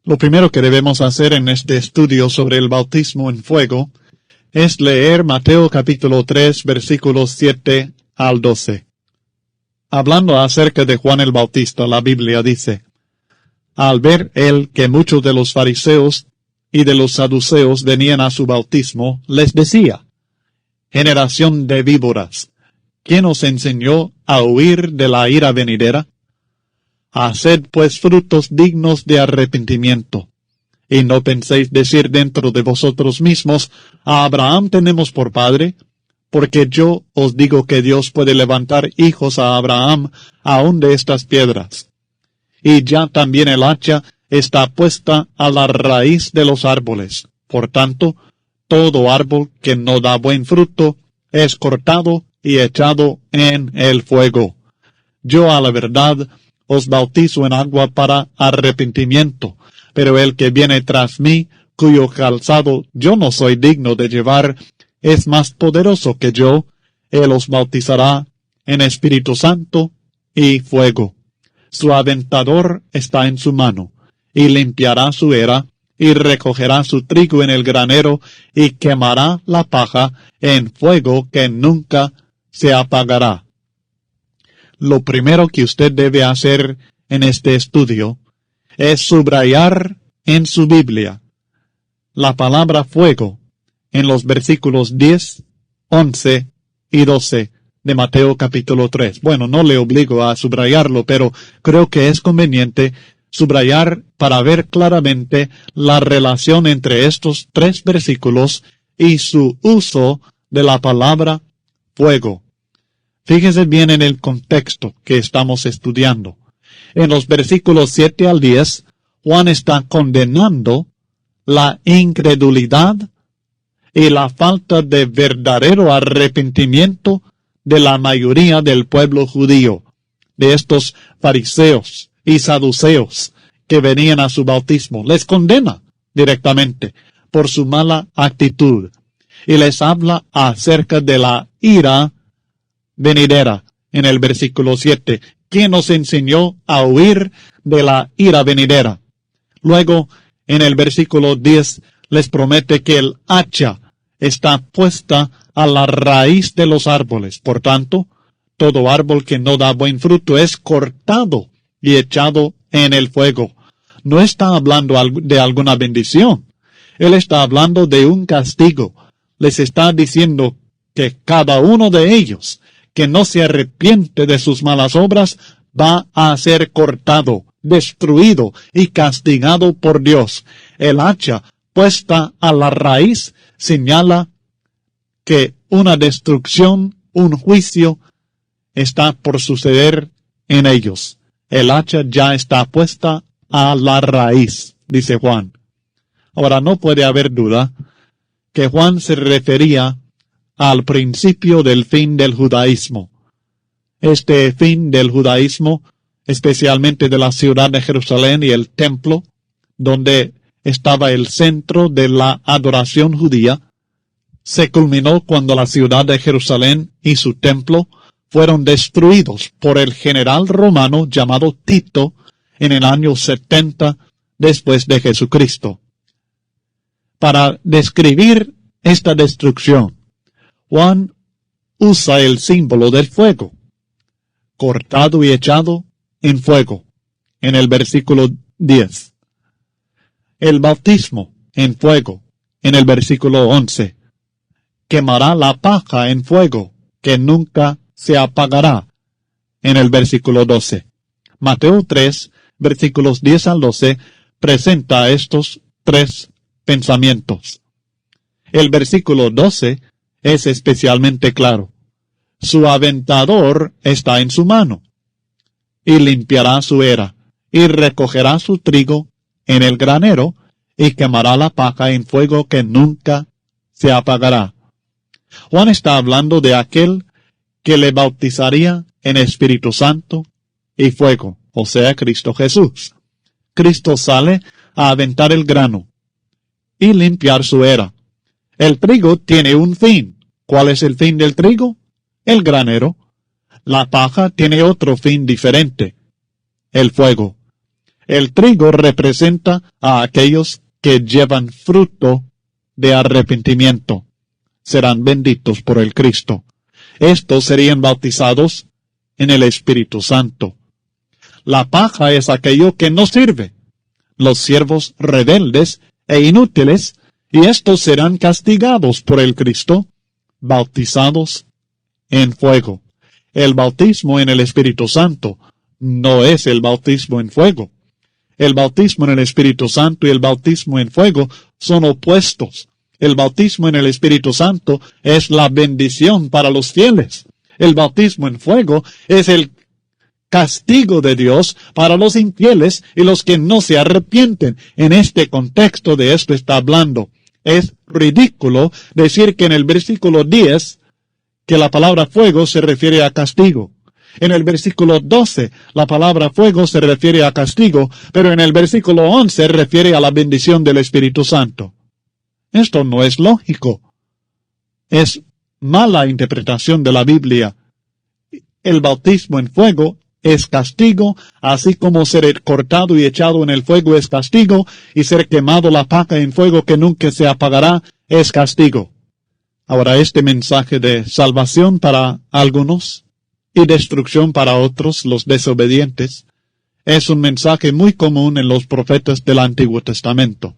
Lo primero que debemos hacer en este estudio sobre el bautismo en fuego es leer Mateo capítulo 3 versículos 7 al 12. Hablando acerca de Juan el Bautista, la Biblia dice: Al ver él que muchos de los fariseos y de los saduceos venían a su bautismo, les decía: Generación de víboras, ¿quién os enseñó a huir de la ira venidera? Haced pues frutos dignos de arrepentimiento. Y no penséis decir dentro de vosotros mismos: A Abraham tenemos por padre, porque yo os digo que Dios puede levantar hijos a Abraham aun de estas piedras. Y ya también el hacha está puesta a la raíz de los árboles. Por tanto, todo árbol que no da buen fruto es cortado y echado en el fuego. Yo a la verdad os bautizo en agua para arrepentimiento, pero el que viene tras mí, cuyo calzado yo no soy digno de llevar, es más poderoso que yo. Él os bautizará en Espíritu Santo y fuego. Su aventador está en su mano, y limpiará su era, y recogerá su trigo en el granero, y quemará la paja en fuego que nunca se apagará. Lo primero que usted debe hacer en este estudio es subrayar en su Biblia la palabra fuego en los versículos 10, 11 y 12 de Mateo capítulo 3. Bueno, no le obligo a subrayarlo, pero creo que es conveniente subrayar para ver claramente la relación entre estos tres versículos y su uso de la palabra fuego. Fíjese bien en el contexto que estamos estudiando. En los versículos 7 al 10, Juan está condenando la incredulidad y la falta de verdadero arrepentimiento de la mayoría del pueblo judío, de estos fariseos y saduceos que venían a su bautismo. Les condena directamente por su mala actitud y les habla acerca de la ira venidera en el versículo 7. ¿Quién nos enseñó a huir de la ira venidera? Luego, en el versículo 10, les promete que el hacha está puesta a la raíz de los árboles. Por tanto, todo árbol que no da buen fruto es cortado y echado en el fuego. No está hablando de alguna bendición. Él está hablando de un castigo. Les está diciendo que cada uno de ellos que no se arrepiente de sus malas obras va a ser cortado, destruido y castigado por Dios. El hacha puesta a la raíz señala que una destrucción, un juicio, está por suceder en ellos. El hacha ya está puesta a la raíz, dice Juan. Ahora, no puede haber duda que Juan se refería al principio del fin del judaísmo. Este fin del judaísmo, especialmente de la ciudad de Jerusalén y el templo, donde estaba el centro de la adoración judía, se culminó cuando la ciudad de Jerusalén y su templo fueron destruidos por el general romano llamado Tito en el año 70 después de Jesucristo. Para describir esta destrucción, Juan usa el símbolo del fuego, cortado y echado en fuego, en el versículo 10. El bautismo en fuego, en el versículo 11. Quemará la paja en fuego, que nunca se apagará, en el versículo 12. Mateo 3, versículos 10 al 12, presenta estos tres pensamientos. El versículo 12 es especialmente claro. Su aventador está en su mano, y limpiará su era, y recogerá su trigo en el granero, y quemará la paja en fuego que nunca se apagará. Juan está hablando de aquel que le bautizaría en Espíritu Santo y fuego, o sea, Cristo Jesús. Cristo sale a aventar el grano y limpiar su era. El trigo tiene un fin. ¿Cuál es el fin del trigo? El granero. La paja tiene otro fin diferente, el fuego. El trigo representa a aquellos que llevan fruto de arrepentimiento. Serán benditos por el Cristo. Estos serían bautizados en el Espíritu Santo. La paja es aquello que no sirve. Los siervos rebeldes e inútiles, y estos serán castigados por el Cristo, bautizados en fuego. El bautismo en el Espíritu Santo no es el bautismo en fuego. El bautismo en el Espíritu Santo y el bautismo en fuego son opuestos. El bautismo en el Espíritu Santo es la bendición para los fieles. El bautismo en fuego es el castigo de Dios para los infieles y los que no se arrepienten. En este contexto de esto está hablando. Es ridículo decir que en el versículo 10 que la palabra fuego se refiere a castigo. En el versículo 12 la palabra fuego se refiere a castigo, pero en el versículo 11 refiere a la bendición del Espíritu Santo. Esto no es lógico. Es mala interpretación de la Biblia. El bautismo en fuego es castigo, así como ser cortado y echado en el fuego es castigo, y ser quemado la paja en fuego que nunca se apagará es castigo. Ahora, este mensaje de salvación para algunos y destrucción para otros, los desobedientes, es un mensaje muy común en los profetas del Antiguo Testamento.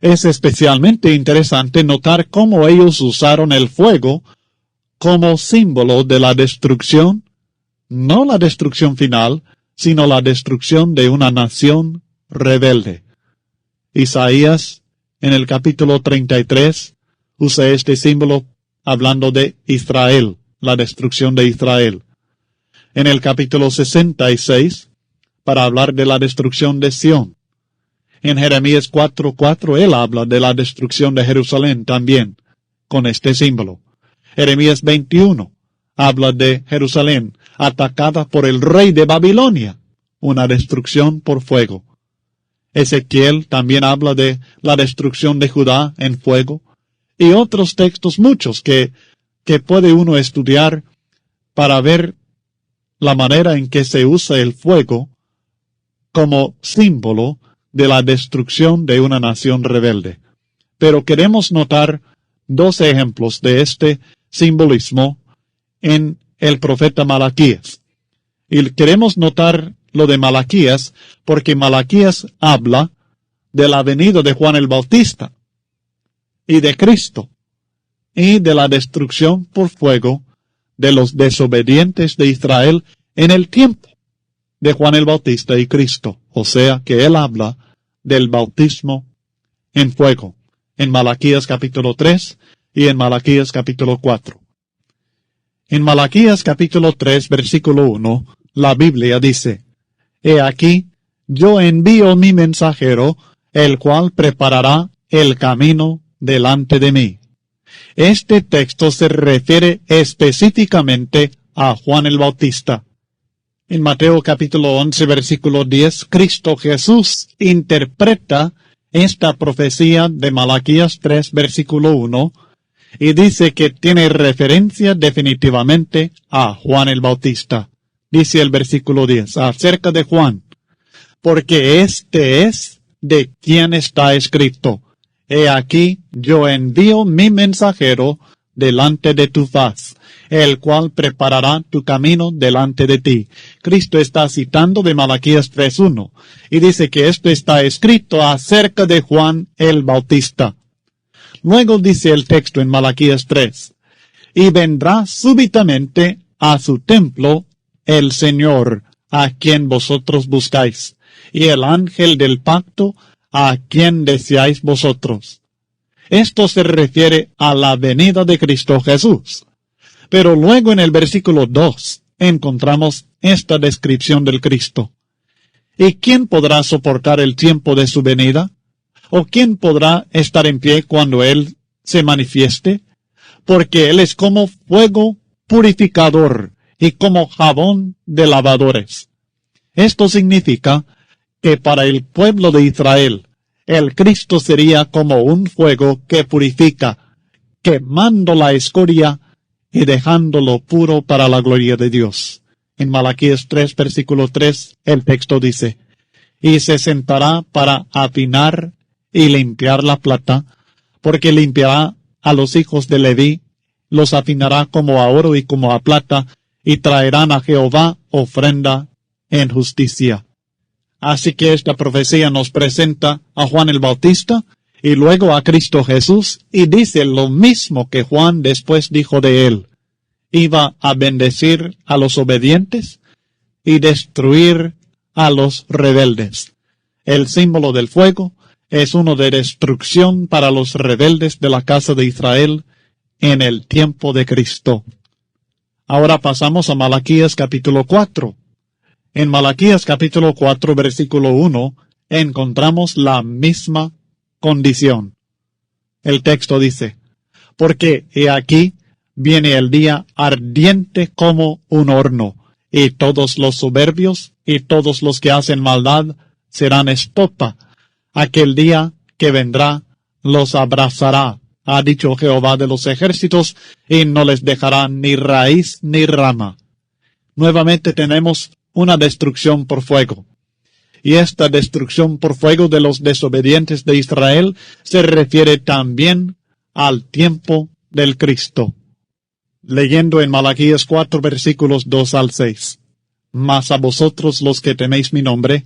Es especialmente interesante notar cómo ellos usaron el fuego como símbolo de la destrucción, no la destrucción final, sino la destrucción de una nación rebelde. Isaías, en el capítulo 33, usa este símbolo hablando de Israel, la destrucción de Israel. En el capítulo 66, para hablar de la destrucción de Sión. En Jeremías 4:4, él habla de la destrucción de Jerusalén también, con este símbolo. Jeremías 21 habla de Jerusalén, atacada por el rey de Babilonia, una destrucción por fuego. Ezequiel también habla de la destrucción de Judá en fuego, y otros textos muchos que puede uno estudiar para ver la manera en que se usa el fuego como símbolo de la destrucción de una nación rebelde. Pero queremos notar dos ejemplos de este simbolismo en el profeta Malaquías. Y queremos notar lo de Malaquías porque Malaquías habla de la venida de Juan el Bautista y de Cristo y de la destrucción por fuego de los desobedientes de Israel en el tiempo de Juan el Bautista y Cristo. O sea que él habla del bautismo en fuego en Malaquías capítulo 3 y en Malaquías capítulo 4. En Malaquías capítulo 3 versículo 1, la Biblia dice: He aquí, yo envío mi mensajero, el cual preparará el camino delante de mí. Este texto se refiere específicamente a Juan el Bautista. En Mateo capítulo 11 versículo 10, Cristo Jesús interpreta esta profecía de Malaquías 3 versículo 1 y dice que tiene referencia definitivamente a Juan el Bautista. Dice el versículo 10 acerca de Juan: porque este es de quien está escrito: He aquí, yo envío mi mensajero delante de tu faz, el cual preparará tu camino delante de ti. Cristo está citando de Malaquías 3:1 y dice que esto está escrito acerca de Juan el Bautista. Luego dice el texto en Malaquías 3: y vendrá súbitamente a su templo el Señor, a quien vosotros buscáis, y el ángel del pacto, a quien deseáis vosotros. Esto se refiere a la venida de Cristo Jesús. Pero luego en el versículo 2 encontramos esta descripción del Cristo. ¿Y quién podrá soportar el tiempo de su venida? ¿O quién podrá estar en pie cuando Él se manifieste? Porque Él es como fuego purificador y como jabón de lavadores. Esto significa que para el pueblo de Israel, el Cristo sería como un fuego que purifica, quemando la escoria y dejándolo puro para la gloria de Dios. En Malaquías 3, versículo 3, el texto dice: y se sentará para afinar y limpiar la plata, porque limpiará a los hijos de Leví, los afinará como a oro y como a plata, y traerán a Jehová ofrenda en justicia. Así que esta profecía nos presenta a Juan el Bautista y luego a Cristo Jesús, y dice lo mismo que Juan después dijo de él. Iba a bendecir a los obedientes y destruir a los rebeldes. El símbolo del fuego es uno de destrucción para los rebeldes de la casa de Israel en el tiempo de Cristo. Ahora pasamos a Malaquías capítulo 4. En Malaquías capítulo 4, versículo 1, encontramos la misma condición. El texto dice, porque he aquí viene el día ardiente como un horno, y todos los soberbios y todos los que hacen maldad serán estopa. Aquel día que vendrá los abrazará, ha dicho Jehová de los ejércitos, y no les dejará ni raíz ni rama. Nuevamente tenemos una destrucción por fuego. Y esta destrucción por fuego de los desobedientes de Israel se refiere también al tiempo del Cristo. Leyendo en Malaquías 4 versículos 2 al 6. Mas a vosotros los que teméis mi nombre,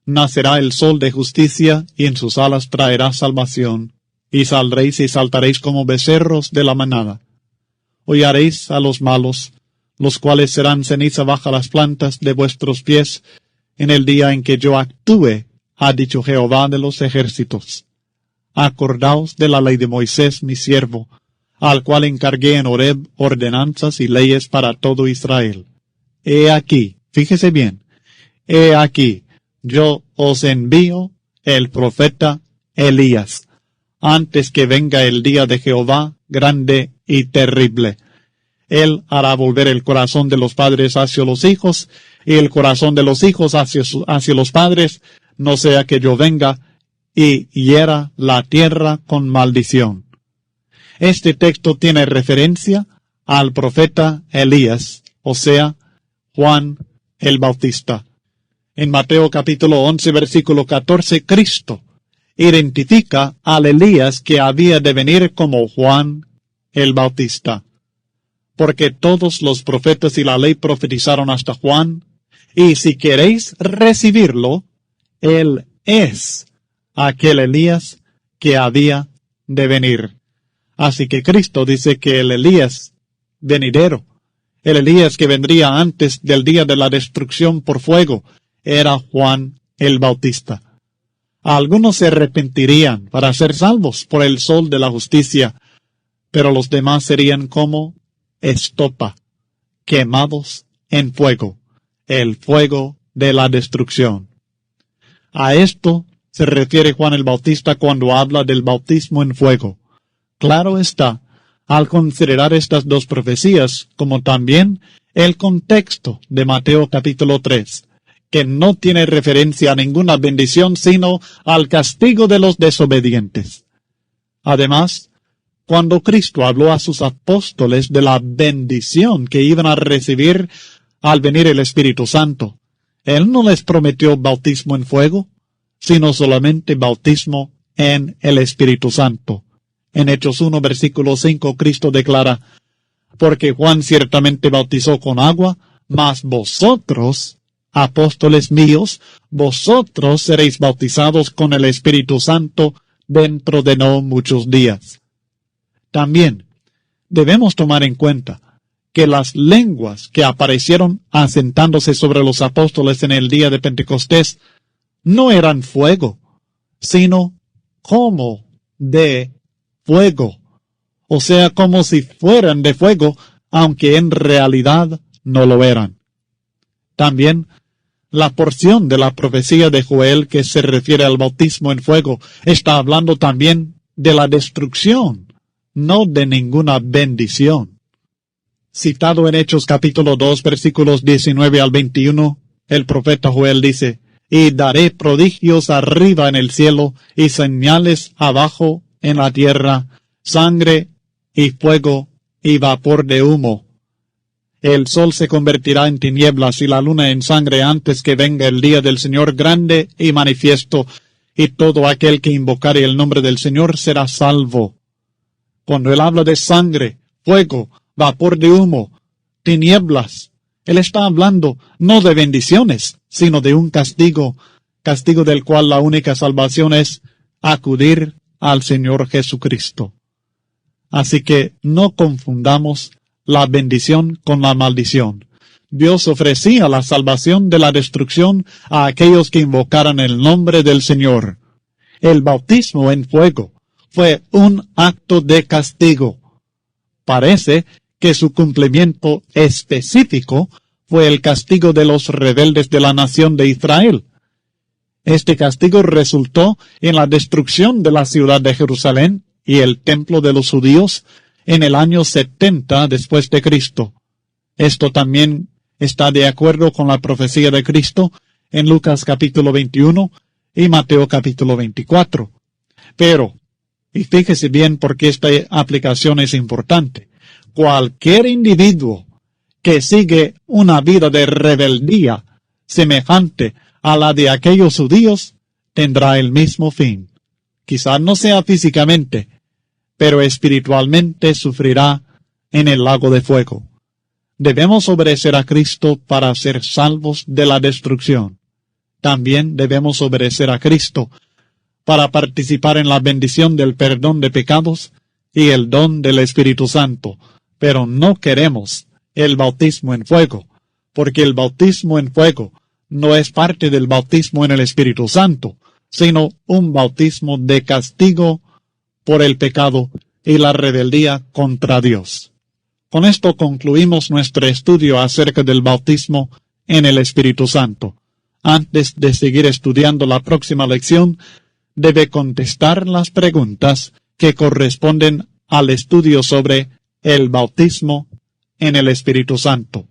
nacerá el sol de justicia, y en sus alas traerá salvación, y saldréis y saltaréis como becerros de la manada. Hollaréis a los malos, los cuales serán ceniza bajo las plantas de vuestros pies, en el día en que yo actúe, ha dicho Jehová de los ejércitos. Acordaos de la ley de Moisés mi siervo, al cual encargué en Horeb ordenanzas y leyes para todo Israel. He aquí, fíjese bien, he aquí, yo os envío el profeta Elías, antes que venga el día de Jehová grande y terrible. Él hará volver el corazón de los padres hacia los hijos, y el corazón de los hijos hacia los padres, no sea que yo venga y hiera la tierra con maldición. Este texto tiene referencia al profeta Elías, o sea, Juan el Bautista. En Mateo capítulo 11, versículo 14, Cristo identifica al Elías que había de venir como Juan el Bautista. Porque todos los profetas y la ley profetizaron hasta Juan, y si queréis recibirlo, él es aquel Elías que había de venir. Así que Cristo dice que el Elías venidero, el Elías que vendría antes del día de la destrucción por fuego, era Juan el Bautista. Algunos se arrepentirían para ser salvos por el sol de la justicia, pero los demás serían como estopa, quemados en fuego, el fuego de la destrucción. A esto se refiere Juan el Bautista cuando habla del bautismo en fuego. Claro está, al considerar estas dos profecías, como también el contexto de Mateo capítulo 3, que no tiene referencia a ninguna bendición sino al castigo de los desobedientes. Además, cuando Cristo habló a sus apóstoles de la bendición que iban a recibir al venir el Espíritu Santo, Él no les prometió bautismo en fuego, sino solamente bautismo en el Espíritu Santo. En Hechos 1, versículo 5, Cristo declara, porque Juan ciertamente bautizó con agua, mas vosotros, apóstoles míos, vosotros seréis bautizados con el Espíritu Santo dentro de no muchos días. También debemos tomar en cuenta que las lenguas que aparecieron asentándose sobre los apóstoles en el día de Pentecostés no eran fuego, sino como de fuego, o sea, como si fueran de fuego, aunque en realidad no lo eran. También, la porción de la profecía de Joel que se refiere al bautismo en fuego está hablando también de la destrucción, no de ninguna bendición. Citado en Hechos capítulo 2, versículos 19 al 21, el profeta Joel dice, y daré prodigios arriba en el cielo y señales abajo en la tierra, sangre y fuego y vapor de humo. El sol se convertirá en tinieblas y la luna en sangre antes que venga el día del Señor grande y manifiesto, y todo aquel que invocare el nombre del Señor será salvo. Cuando él habla de sangre, fuego, vapor de humo, tinieblas, él está hablando no de bendiciones, sino de un castigo, castigo del cual la única salvación es acudir al Señor Jesucristo. Así que no confundamos la bendición con la maldición. Dios ofrecía la salvación de la destrucción a aquellos que invocaran el nombre del Señor. El bautismo en fuego fue un acto de castigo. Parece que su cumplimiento específico fue el castigo de los rebeldes de la nación de Israel. Este castigo resultó en la destrucción de la ciudad de Jerusalén y el templo de los judíos en el año 70 después de Cristo. Esto también está de acuerdo con la profecía de Cristo en Lucas capítulo 21 y Mateo capítulo 24. Pero, y fíjese bien porque esta aplicación es importante, cualquier individuo que sigue una vida de rebeldía semejante a la de aquellos judíos tendrá el mismo fin. Quizás no sea físicamente, pero espiritualmente sufrirá en el lago de fuego. Debemos obedecer a Cristo para ser salvos de la destrucción. También debemos obedecer a Cristo para participar en la bendición del perdón de pecados y el don del Espíritu Santo. Pero no queremos el bautismo en fuego, porque el bautismo en fuego no es parte del bautismo en el Espíritu Santo, sino un bautismo de castigo por el pecado y la rebeldía contra Dios. Con esto concluimos nuestro estudio acerca del bautismo en el Espíritu Santo. Antes de seguir estudiando la próxima lección, debe contestar las preguntas que corresponden al estudio sobre el bautismo en el Espíritu Santo.